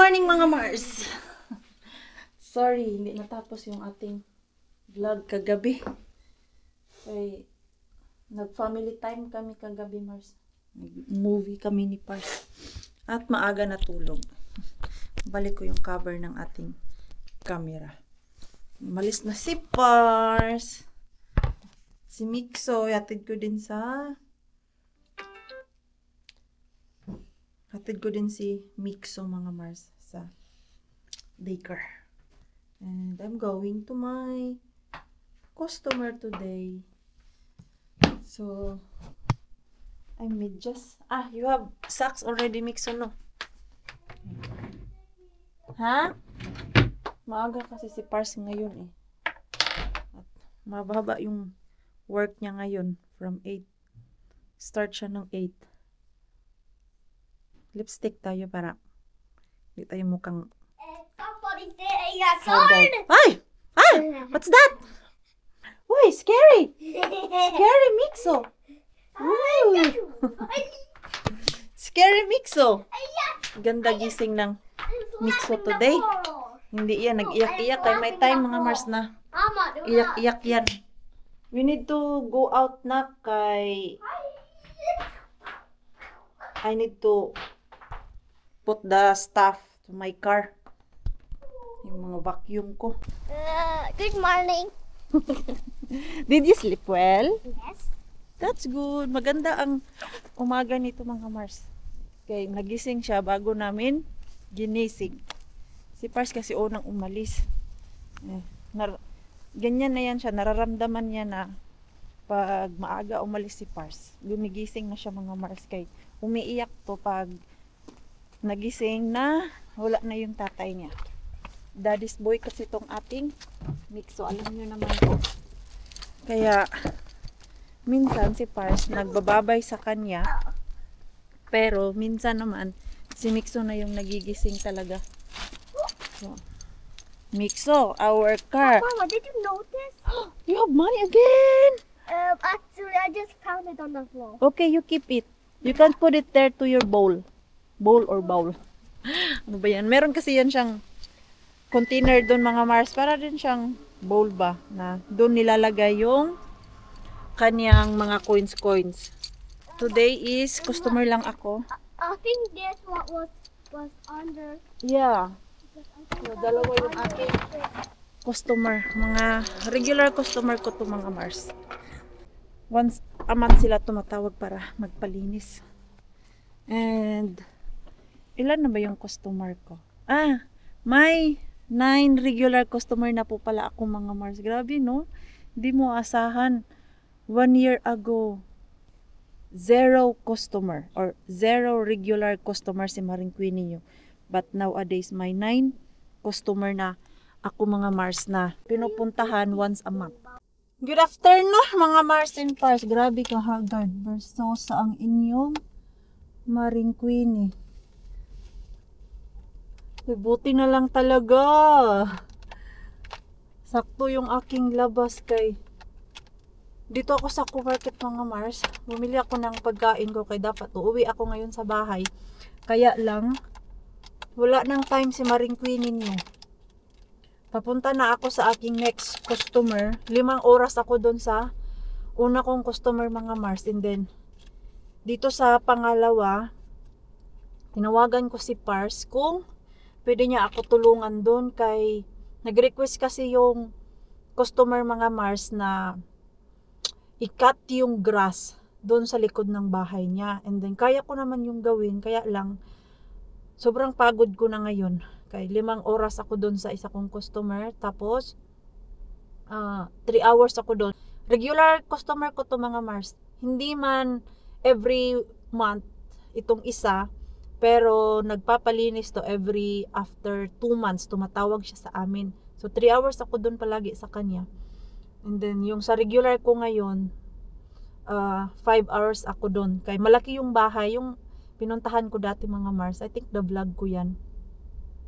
morning mga Mars! Sorry, hindi natapos yung ating vlog kagabi. Kaya nag-family time kami kagabi, Mars. Nag-movie kami ni Pars. At maaga natulog. Balik ko yung cover ng ating camera. Malis na si Pars. Si Mixo, yatid ko din si Mixo mga Mars sa daycare. And I'm going to my customer today. So, I made just... you have socks already, Mixo, no? Ha? Maaga kasi si Pars ngayon eh. At mababa yung work niya ngayon from 8. Start siya ng 8. Lipstick tayo para hindi tayo mukhang Somebody said a sword! Ay! What's that? Uy, scary! Scary Mixo! Uy! Scary Mixo! Ganda gising ng Mixo today. Hindi yan, nag-iyak-iyak. Kaya may time mga Mars na iyak-iyak yan. We need to go out na kay... I need to put the stuff to my car. Yung mga vacuum ko. Good morning. Did you sleep well? Yes. That's good. Maganda ang umaga nito mga Mars. Okay, nagising siya bago namin ginising. Si Pars kasi unang umalis. Ganyan na yan siya. Nararamdaman niya na pag maaga umalis si Pars. Gumigising na siya mga Mars. Kay umiiyak to pag nagising na wala na yung tatay niya. Daddy's boy kasi itong ating Mixo. Alam nyo naman po. Kaya minsan si Pars nagbababay sa kanya. Pero minsan naman si Mixo na yung nagigising talaga. So, Mixo, our car. Mama, did you notice? You have money again. Actually, I just found it on the floor. Okay, you keep it. You can put it there to your bowl. Bowl or bowl. Ano ba yan? Meron kasi yan siyang container doon mga Mars. Para din siyang bowl ba? Na doon nilalagay yung kanyang mga coins. Today is customer lang ako. I think that's what was under. Yeah. So, dalawa yung aking customer. Mga regular customer ko to mga Mars. Once a month sila tumatawag para magpalinis. And ilan na ba yung customer ko? May 9 regular customer na po pala ako mga Mars. Grabe no? Hindi mo asahan. 1 year ago, 0 customer or 0 regular customer si Maring Queenie. But nowadays, may 9 customer na ako mga Mars na pinupuntahan once a month. Good afternoon mga Mars and Pars. Grabe ka haggard versus ang inyong Maring Queenie. Buti na lang talaga. Sakto yung aking labas kay dito ako sa market mga Mars. Bumili ako ng pagkain ko kay dapat uuwi ako ngayon sa bahay. Kaya lang wala nang time si Maring Queenie niyo. Papunta na ako sa aking next customer. 5 oras ako doon sa una kong customer mga Mars. And then dito sa pangalawa, tinawagan ko si Pars kung pwede niya ako tulungan doon kay nag-request kasi yung customer mga Mars na i-cut yung grass doon sa likod ng bahay niya. And then kaya ko naman yung gawin, kaya lang sobrang pagod ko na ngayon. Kay 5 oras ako doon sa isa kong customer, tapos 3 hours ako doon. Regular customer ko to mga Mars. Hindi man every month itong isa, pero nagpapalinis to every after 2 months, tumatawag siya sa amin. So 3 hours ako doon palagi sa kanya. And then yung sa regular ko ngayon, 5 hours ako doon. Kaya malaki yung bahay, yung pinuntahan ko dati mga Mars. I think the vlog ko yan.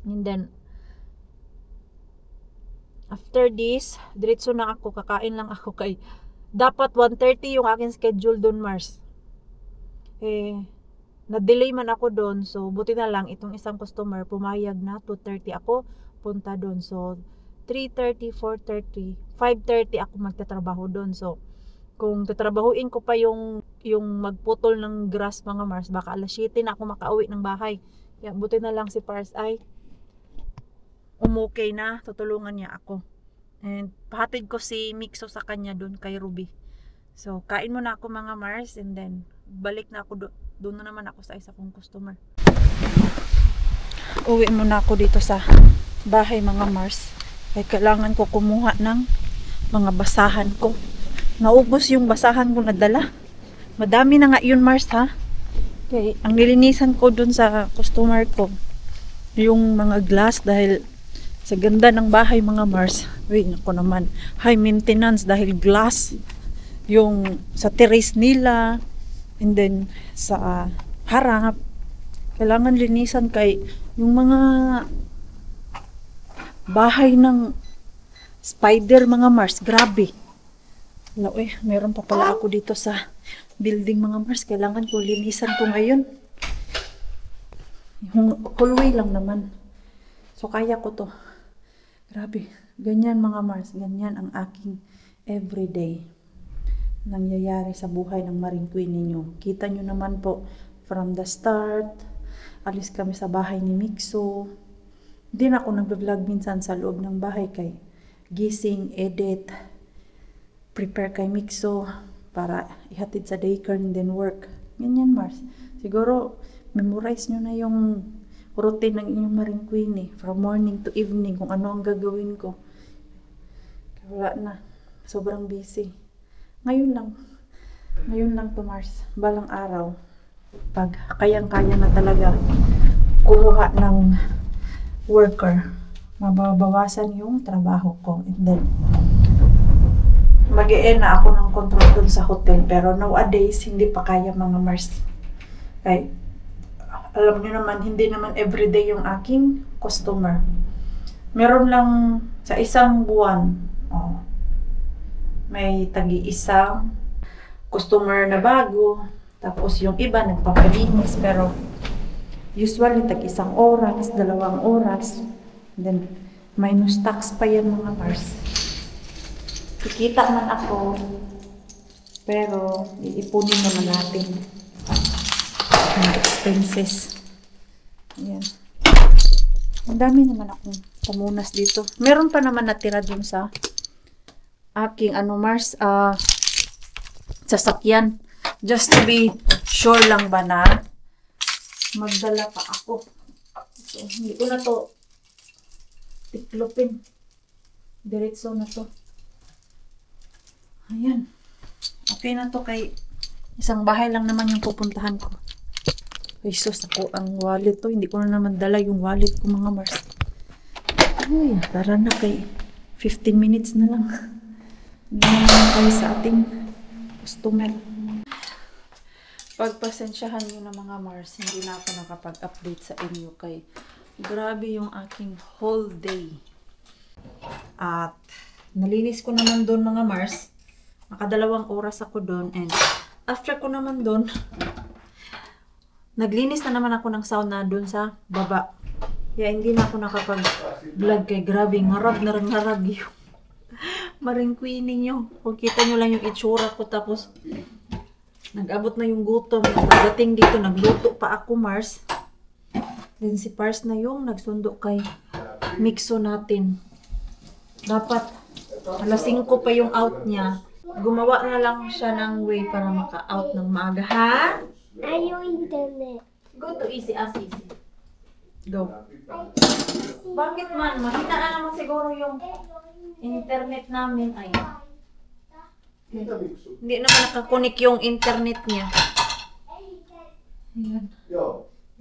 And then after this, diretso na ako, kakain lang ako kay dapat 1:30 yung aking schedule doon Mars. na-delay man ako doon. So, buti na lang itong isang customer pumayag na 2:30 ako punta doon. So, 3:30, 4:30, 5:30 ako magtatrabaho doon. So, kung tatrabahuin ko pa yung magputol ng grass mga Mars, baka alas 7 na ako makauwi ng bahay. Kaya buti na lang si Pars ay umukay na, tutulungan niya ako. And pahatid ko si Mixo sa kanya doon kay Ruby. So, kain muna ako mga Mars and then balik na ako doon na naman ako sa isa kong customer. Uwi muna ako dito sa bahay mga Mars. Ay kailangan ko kumuha ng mga basahan ko. Naubos yung basahan ko na dala. Madami na nga yun Mars ha. Okay, ang nilinisan ko doon sa customer ko yung mga glass dahil sa ganda ng bahay mga Mars. Uy, ako naman. High maintenance dahil glass. Yung sa terrace nila. And then sa harap. Kailangan linisan kay yung mga bahay ng spider mga Mars. Grabe. Uy, meron pa pala ako dito sa building mga Mars. Kailangan ko linisan ko ngayon. Yung hallway lang naman. So kaya ko to. Grabe. Ganyan mga Mars. Ganyan ang aking everyday nangyayari sa buhay ng Marine Queen ninyo. Kita nyo naman po from the start. Alis kami sa bahay ni Mixo. Hindi na ako nag-vlog minsan sa loob ng bahay kay gising, edit, prepare kay Mixo para ihatid sa daycare and then work. Ganyan Mars. Siguro memorize nyo na yung routine ng inyong Marine Queen from morning to evening kung ano ang gagawin ko. Wala na. Sobrang busy. Ngayon lang to Mars. Balang araw. Pag kayang-kaya na talaga kumuha ng worker, mababawasan yung trabaho ko. And then, mag-e-end na ako ng control dun sa hotel. Pero nowadays, hindi pa kaya mga Mars. Kaya, alam niyo naman, hindi naman everyday yung aking customer. Meron lang sa isang buwan, may tagi-isang customer na bago. Tapos yung iba nagpapalinis. Pero usually tag-isang oras, 2 oras. Then minus tax pa yan mga Mars. Kikita man ako. Pero iipunin naman natin mga expenses. Ayan. Ang dami naman akong pamunas dito. Meron pa naman natira dun sa aking Mars, sasakyan. Just to be sure lang ba na magdala pa ako. So, hindi ko na to tiklopin. Diretso na to. Ayan. Okay na to kay isang bahay lang naman yung pupuntahan ko. Jesus, ako ang wallet to. Hindi ko na naman dala yung wallet ko mga Mars. Ay, tara na kay 15 minutes na lang. Hindi naman kayo sa ating customer. Pagpasensyahan nyo na mga Mars, hindi na ako nakapag-update sa inyo kay grabe yung aking whole day. At nalinis ko naman doon mga Mars. Nakadalawang oras ako doon and after ko naman doon, naglinis na naman ako ng sauna doon sa baba. Kaya hindi na ako nakapag-vlog kay grabe, ngarag yung Marine Queen ninyo. Kung kita nyo lang yung itsura ko tapos nag-abot na yung gutom. Pagdating dito, nagluto pa ako Mars. Then si Pars na yung nagsundo kay Mixo natin. Dapat alas 5 pa yung out niya. Gumawa na lang siya ng way para maka-out ng maaga, ha? Ayaw internet. Go to easy as easy. Go. Bakit man? Makita na naman siguro yung internet namin. Ay. Hindi naman nakakunik yung internet niya. Ayan.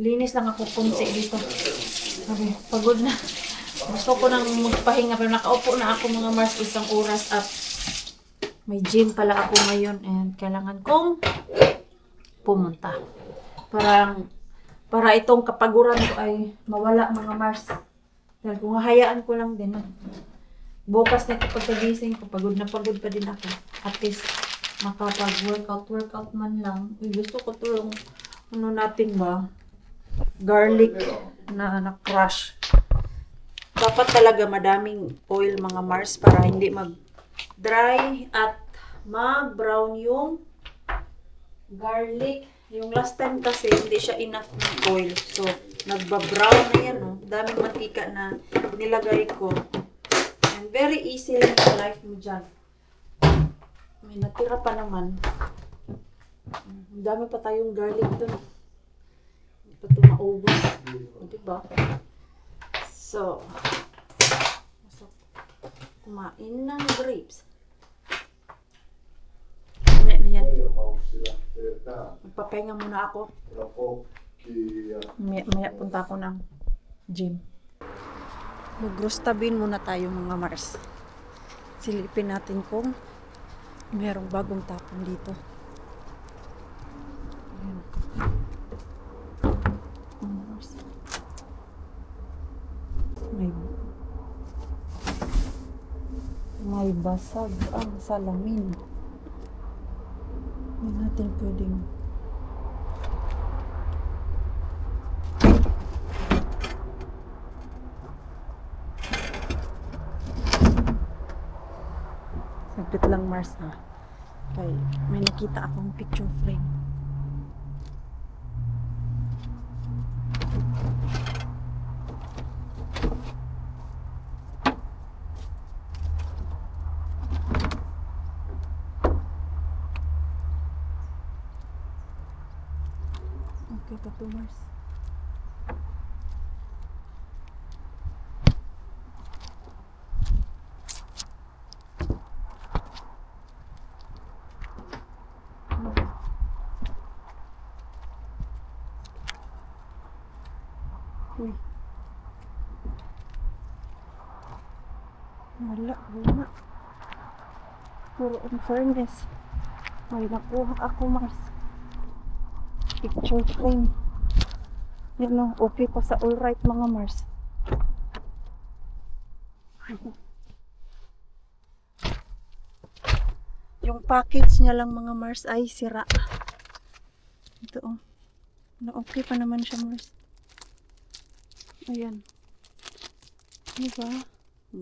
Linis lang ako kunti dito. Okay, pagod na. Gusto ko nang magpahinga pero nakaupo na ako mga Mars isang oras at may gym pala ako ngayon and kailangan kong pumunta. Para itong kapaguran ko ay mawala mga Mars. Dahil kung hahayaan ko lang din. Bukas na pagkagising ko, pagod na pagod pa din ako. At least makapag-workout man lang. Gusto ko to yung ano natin ba? Garlic na crush. Dapat talaga madaming oil mga Mars para hindi mag-dry at mag-brown yung garlic. Yung last time kasi hindi siya enough ng oil. So, nagba-brown na yan. Oh. Daming mantika na nilagay ko. And very easy lang yung life mo dyan. May natira pa naman. Ang dami pa tayong garlic dun. Hindi pa ito maubos. Diba? So, kumain ng grapes. Mamaya na yan. Magpapahinga muna ako. Maya punta ako ng gym. Mag-roastabin muna tayo mga Mars. Silipin natin kung merong bagong tapon dito. Ayan. Mars. May basag ang salamin. Hindi natin pwedeng saglit lang Mars ha. Kaya may nakita akong picture frame. Okay pa to Mars. Uy. Wala. Puro in fairness. May nakuha ako Mars. Picture frame. Yan o, okay pa sa alright mga Mars. Yung package niya lang mga Mars ay sira. Ito o. Okay pa naman siya Mars. Ayan. Diba?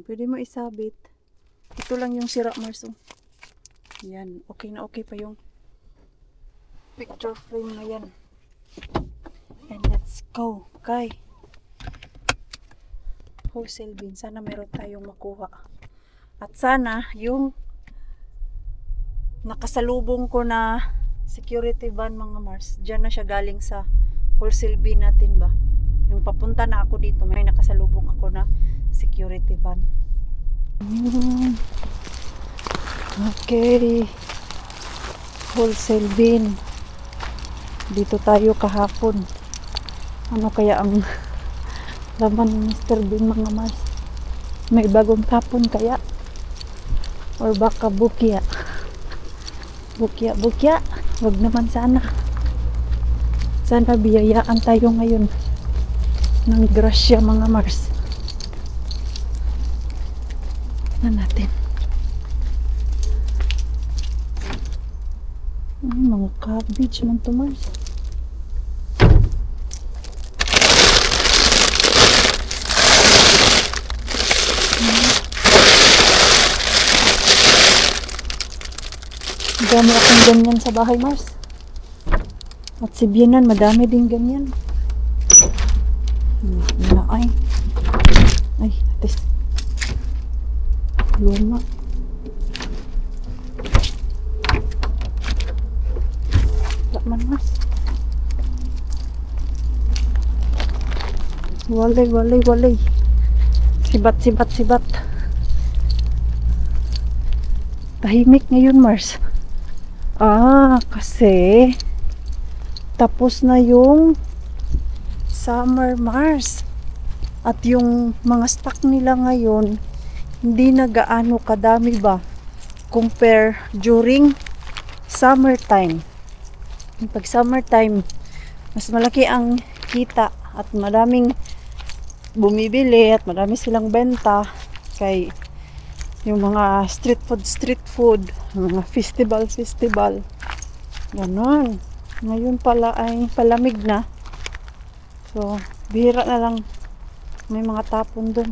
Pwede mo isabit. Ito lang yung sira Mars o. Ayan. Okay na okay pa yung picture frame na yan. And let's go. Okay. Wholesale bin. Sana meron tayong makuha. At sana yung nakasalubong ko na security van mga Mars. Diyan na siya galing sa wholesale bin natin ba. Yung papunta na ako dito. May nakasalubong ako na security van. Okay. Wholesale bin. Dito tayo kahapon. Ano kaya ang laman ni Mr. Bean mga Mars? May bagong tapon kaya? Or baka bukya? Bukya. Wag naman sana. Sana biyayaan tayo ngayon ng grasya mga Mars. Na natin. Ay, mga cabbage man to Mars. Dami akong ganyan sa bahay Mars. At si Bianan, madami din ganyan. Ay, atis. Luma. Man Mars. Walay. Sibat. Tahimik ngayon Mars. Kasi tapos na yung summer Mars. At yung mga stock nila ngayon hindi na gaano kadami ba compare during summertime. Pag summertime, mas malaki ang kita at maraming bumibili at marami silang benta kay yung mga street food, mga festival, ganon. Ngayon pala ay palamig na. So, bihira na lang may mga tapon dun.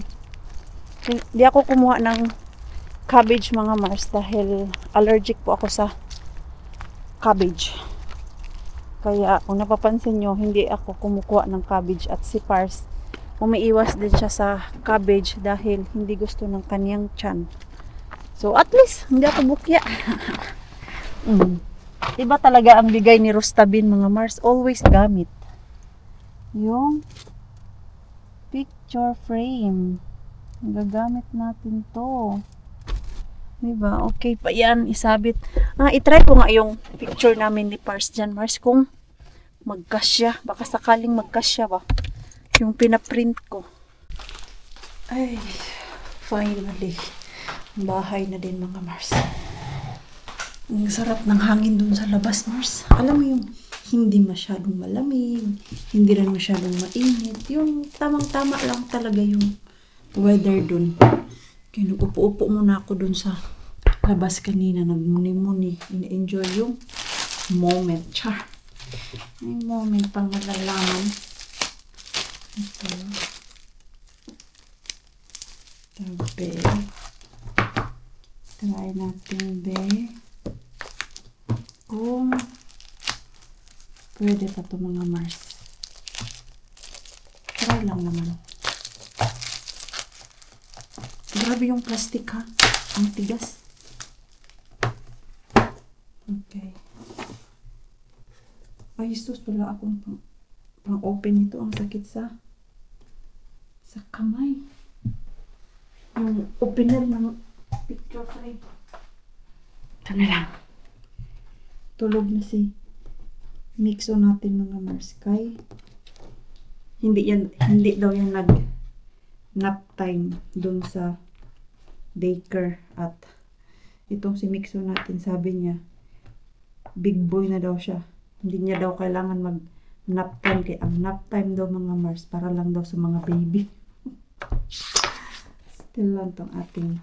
Hindi ako kumuha ng cabbage mga Mars dahil allergic po ako sa cabbage. Kaya kung napapansin nyo, hindi ako kumukuha ng cabbage at si Pars umiiwas din siya sa cabbage dahil hindi gusto ng kanyang tiyan. So at least hindi ako bukya. Iba talaga ang bigay ni Rustabin mga Mars, always gamit yung picture frame. Gagamit natin to. Diba? Okay pa yan. Isabit. Itry ko nga yung picture namin ni Pars dyan, Mars. Kung magkasya. Baka sakaling magkasya ba. Yung pinaprint ko. Ay, finally. Bahay na din mga Mars. Ang sarap ng hangin dun sa labas, Mars. Alam mo yung hindi masyadong malamig, hindi rin masyadong mainit. Yung tamang-tama lang talaga yung weather dun. Kaya nag-upo-upo muna ako dun sa labas kanina. Nagmuni-muni. Ina-enjoy yung moment. Char. Yung moment pang malalaman. Ito. Tabi. Try natin, be. Kung pwede pa ito mga Mars. Try lang naman. Grabe yung plastic ha. Ang tigas. Okay. Ay, sus, wala akong pang-open ito. Ang sakit sa kamay. Yung opener ng picture frame. Ito na lang. Tulog na si Mixo natin mga Mars. Kay hindi daw yan nap time dun sa daycare. At itong si Mixo natin, sabi niya big boy na daw siya, hindi niya daw kailangan mag nap time. Kaya ang nap time daw mga Mars para lang daw sa mga baby. Still lang tong ating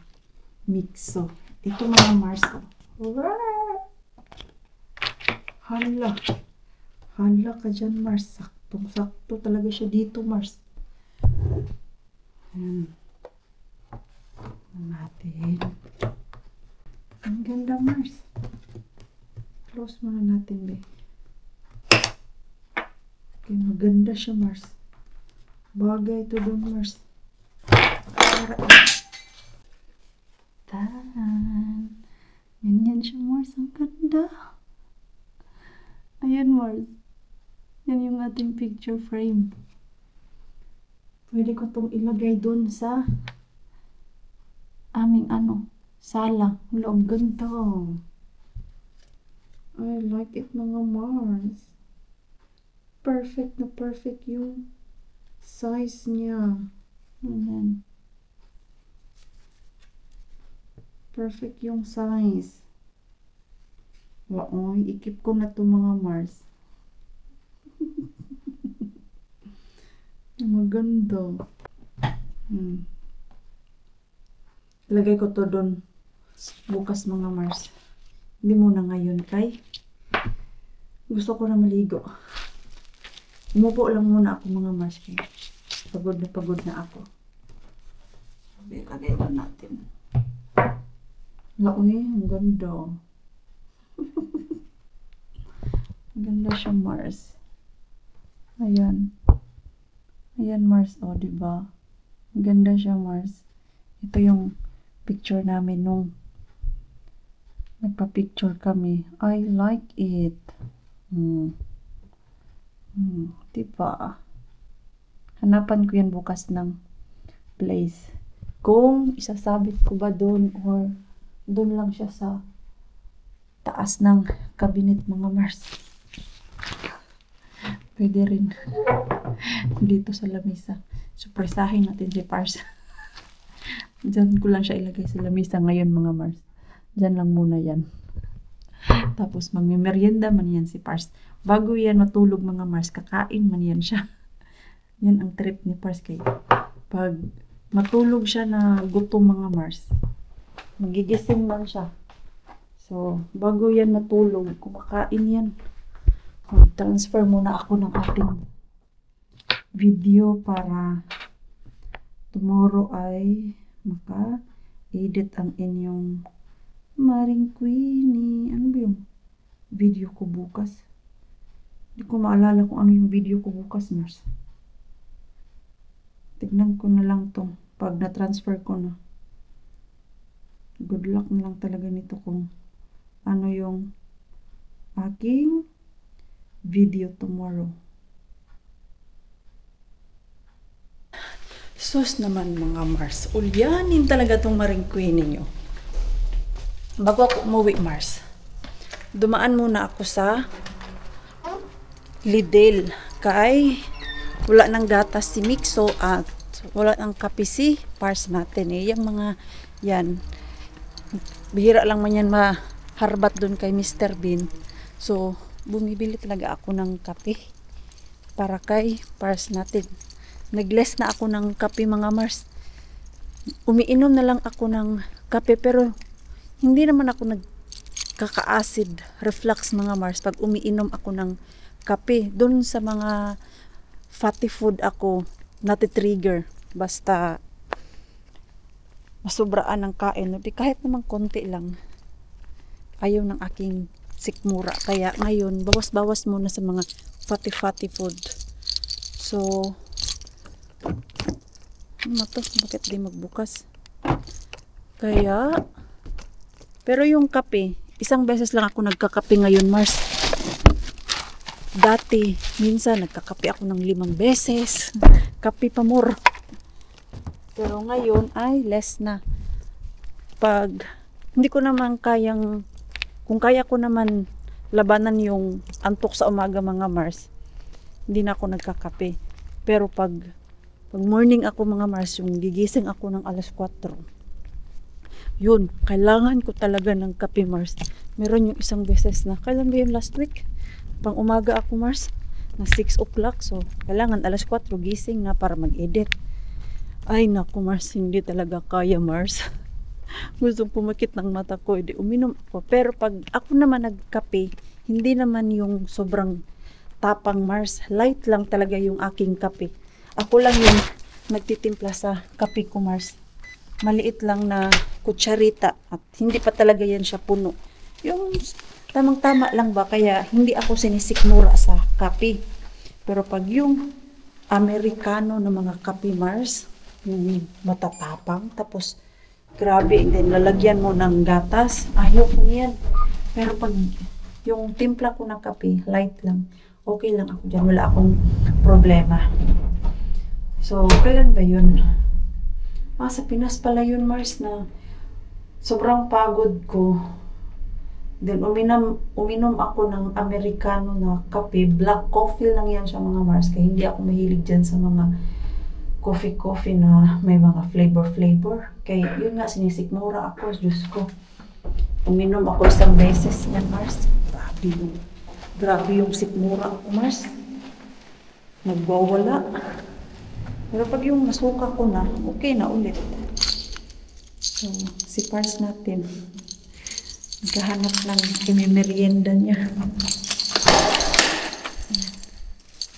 Mixo. Ito mga Mars, hala ka dyan Mars, saktong-sakto talaga siya dito Mars. Ayan. Natin. Ang ganda Mars. Close muna natin, be. Okay, maganda siya Mars. Bagay ito doon Mars. Tan. Ganyan siya Mars. Ang ganda. Ayan Mars. Yan yung ating picture frame. Pwede ko itong ilagay doon sa aming sala. Wala, ang ganda. I like it mga Mars. Perfect na perfect yung size niya. Ayan. Perfect yung size. Wow, ikip ko na to mga Mars. Maganda. Lagay ko to doon bukas mga Mars. Hindi muna ngayon kay gusto ko na maligo. Umupo lang muna ako mga Mars kay pagod na ako. Lagay lang natin. Uy, ang ganda. Ang ganda siya Mars. Ayan. Ayan Mars, diba? Ang ganda siya Mars. Ito yung picture namin nung nagpa-picture kami. I like it. Diba? Hanapan ko yan bukas ng place. Kung isasabit ko ba doon or doon lang siya sa taas ng cabinet mga Mars. Pwede rin. Dito sa lamisa. Surpresahin natin si Pars. Diyan ko lang siya ilagay sa lamisa ngayon mga Mars. Diyan lang muna yan. Tapos magmimerienda man yan si Pars. Bago yan matulog mga Mars, kakain man yan siya. Yan ang trip ni Pars kay pag matulog siya na gutom mga Mars, magigising man siya. So, bago yan matulog, kumakain yan. Mag-transfer muna ako ng ating video para tomorrow ay maka-edit ang inyong Maring Queenie. Ano ba yung video ko bukas? Hindi ko maalala kung ano yung video ko bukas, Mars. Tignan ko na lang to pag na-transfer ko na. Good luck na lang talaga nito kung ano yung aking video tomorrow. Sus naman mga Mars. Ulyanin talaga tong Maring Queenie nyo. Bago ako umuwi, Mars, dumaan muna ako sa Lidl. Kay wala nang gatas si Mixo at wala nang kape si Pars natin eh. Yung mga yan, bihira lang man yan maharbat dun kay Mr. Bean. So, bumibili talaga ako ng kape para kay Pars natin. Nagless na ako ng kape mga Mars. Umiinom na lang ako ng kape pero hindi naman ako nagkaka-acid reflux mga Mars pag umiinom ako ng kape. Doon sa mga fatty food ako nati-trigger basta masubraan ng kain. Kahit naman konti lang ayaw ng aking sikmura. Kaya ngayon, bawas-bawas muna sa mga fatty food. So, ano to? Bakit di magbukas? Kaya, pero yung kape, isang beses lang ako nagkakape ngayon, Mars. Dati, minsan nagkakape ako ng 5 beses. Kape pa more. Pero ngayon ay less na. Pag hindi ko naman kayang, kung kaya ko naman labanan yung antok sa umaga mga Mars, hindi na ako nagkakape. Pero pag morning ako mga Mars, yung gigising ako ng alas 4, yun, kailangan ko talaga ng kape Mars. Meron yung isang beses na, kailan ba yun last week? Pang umaga ako Mars, na 6 o'clock. So, kailangan alas 4 gising na para mag-edit. Ay naku Mars, hindi talaga kaya Mars. Gustong pumakit ng mata ko, edi uminom ako. Pero pag ako naman nagkape, hindi naman yung sobrang tapang Mars. Light lang talaga yung aking kape. Ako lang yung nagtitimpla sa kape ko Mars. Maliit lang na kutsarita at hindi pa talaga yan siya puno. Yung tamang-tama lang ba, kaya hindi ako sinisikmura sa kape. Pero pag yung Amerikano na mga kape Mars, yung matatapang, tapos grabe, and then lalagyan mo ng gatas, ayaw ko yan. Pero pag yung timpla ko ng kape, light lang, okay lang ako dyan, wala akong problema. So, kailan ba yun? Sa Pinas pala yun Mars, na sobrang pagod ko. Then uminom ako ng Amerikano na kape, black coffee lang yan siya mga Mars, kaya hindi ako mahilig dyan sa mga coffee na may mga flavor. Kaya yun nga, sinisikmura ako, Diyos ko. Uminom ako isang beses yan Mars. Grabe yung sikmura ako Mars. Nagwawala. Pero pag yung masuka ko na, okay na ulit. So, si Pars natin, naghahanap ng imimerienda niya.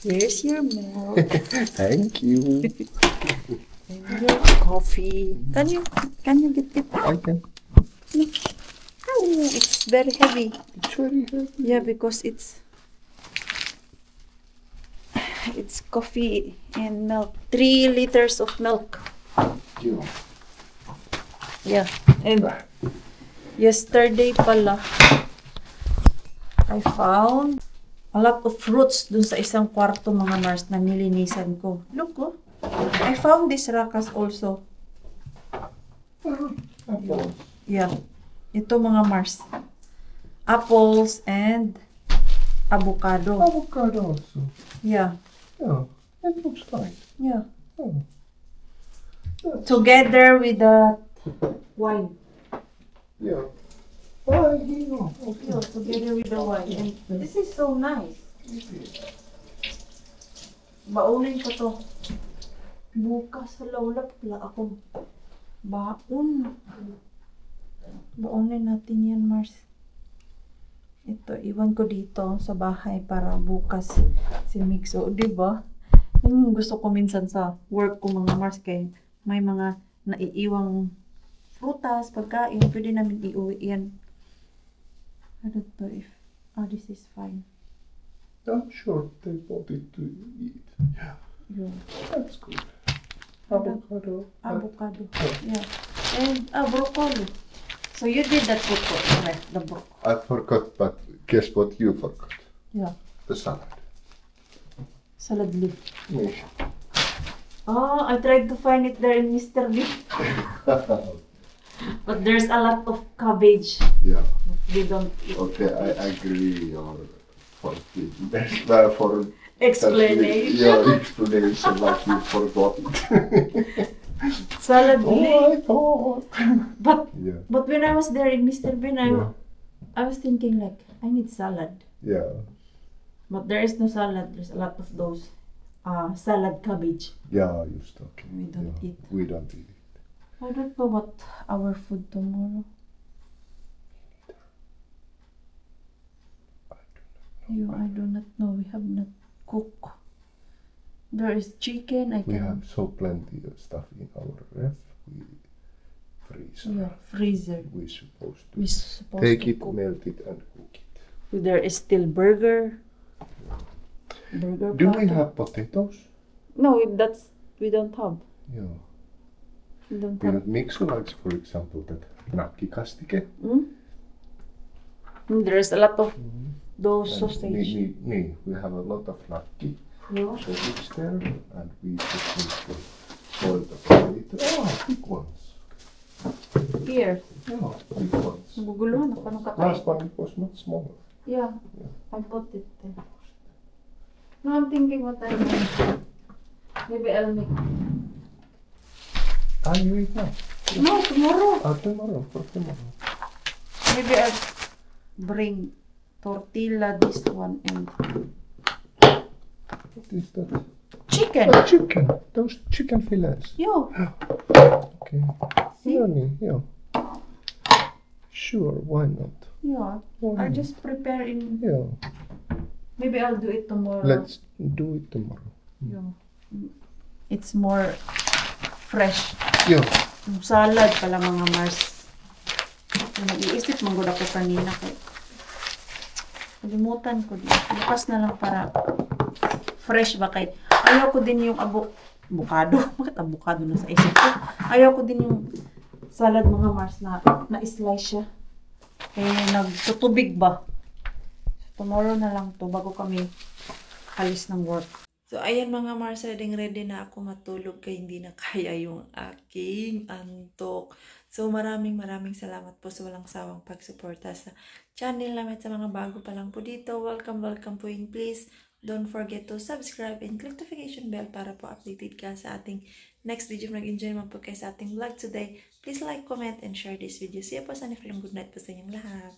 Here's your milk. Thank you. And your coffee. Can you get it? I can. No. Oh, it's very heavy. It's very heavy. Yeah, because it's coffee and milk. 3 liters of milk. Yeah. Yeah. And yesterday pala, I found a lot of fruits dun sa isang kwarto mga Mars na nilinisan ko. Look, oh. I found this rakas also. Apples. Yeah. Ito mga Mars. Apples and avocado. Avocado also. Yeah. Yeah, it looks fine. Yeah. Oh. That's, Together with the wine. yeah. You know. Okay. Yeah, together with the wine. And this is so nice. Baunin ko to. Bukas sa wala pala akong baon. Baunin natin yan, Mars. Ito, iwan ko dito sa bahay para bukas si Mixo. Diba? Yan yung gusto ko minsan sa work ko mga Mars. Kaya may mga naiiwang prutas, pagkain. Pwede namin iuwi yan. I don't know if... Oh, this is fine. I'm sure they wanted to eat. Yeah, Yeah. that's good. Avocado. Avocado. Yeah. And broccoli. So you did that broccoli, right? The broccoli. I forgot, but guess what you forgot? Yeah. The salad. Salad leaf. Me. Oh, I tried to find it there in Mr. B. But there's a lot of cabbage. Yeah. They don't eat. Okay, I agree. Or for Explanation. Your explanation, like you forgot it. Salad Oh, leaf. I thought. But Yeah. but when I was there in Mr. Bean, Yeah. I was thinking like I need salad. Yeah. But there is no salad. There's a lot of those salad cabbage. Yeah, you're talking. We don't yeah. eat. We don't eat it. I don't know what our food tomorrow. I do not know. We have not cooked. There is chicken. We have so plenty of stuff in our ref. We freezer. Freezer. We're supposed to We supposed take to it, cook. melt it, and cook it. There is still burger. Burger. Do we platter. have potatoes? No, we don't have. Yeah. We don't have. Because Mixu likes, for example, that nakkikastike. There is a lot of those And sausage. we have a lot of nakki Yeah. sausage there, and we just need to boil the potato. Oh, big ones. Here. Yeah, big ones. Naguguluhan ako ng kakain. Last one it was not smaller. Yeah. I bought it there. No, I'm thinking what I make. Maybe I'll make. You eat now? No, tomorrow. Tomorrow, for tomorrow. Maybe I'll bring tortilla, this one, and What is that? chicken. Oh, chicken. Those chicken fillets. Yo. Okay. Yummy, yeah. Sure, why not? Yeah. Why I'll not? just prepare in. Yeah. Maybe I'll do it tomorrow. Let's do it tomorrow. Yeah. It's more fresh. Yeah. Yung salad pala mga Mars. Nag-iisip mong gud ako kanina kay kalimutan ko din. Bukas na lang para fresh ba kay ayaw ko din yung avocado. Bakit avocado na sa isip ko? Ayaw ko din yung salad mga Mars na na-slice siya. Nagtutubig ba? So, tomorrow na lang to bago kami alis ng work. So, ayan mga Mars, ready na ako matulog kaya hindi na kaya yung aking antok. So, maraming salamat po sa walang sawang pagsuporta sa channel namin. Sa mga bago pa lang po dito, welcome po yun. Please, don't forget to subscribe and click notification bell para po updated ka sa ating next video. Nag-enjoy naman po kayo sa ating vlog today. Please like, comment, and share this video. See you po sa next film. Good night po sa inyong lahat.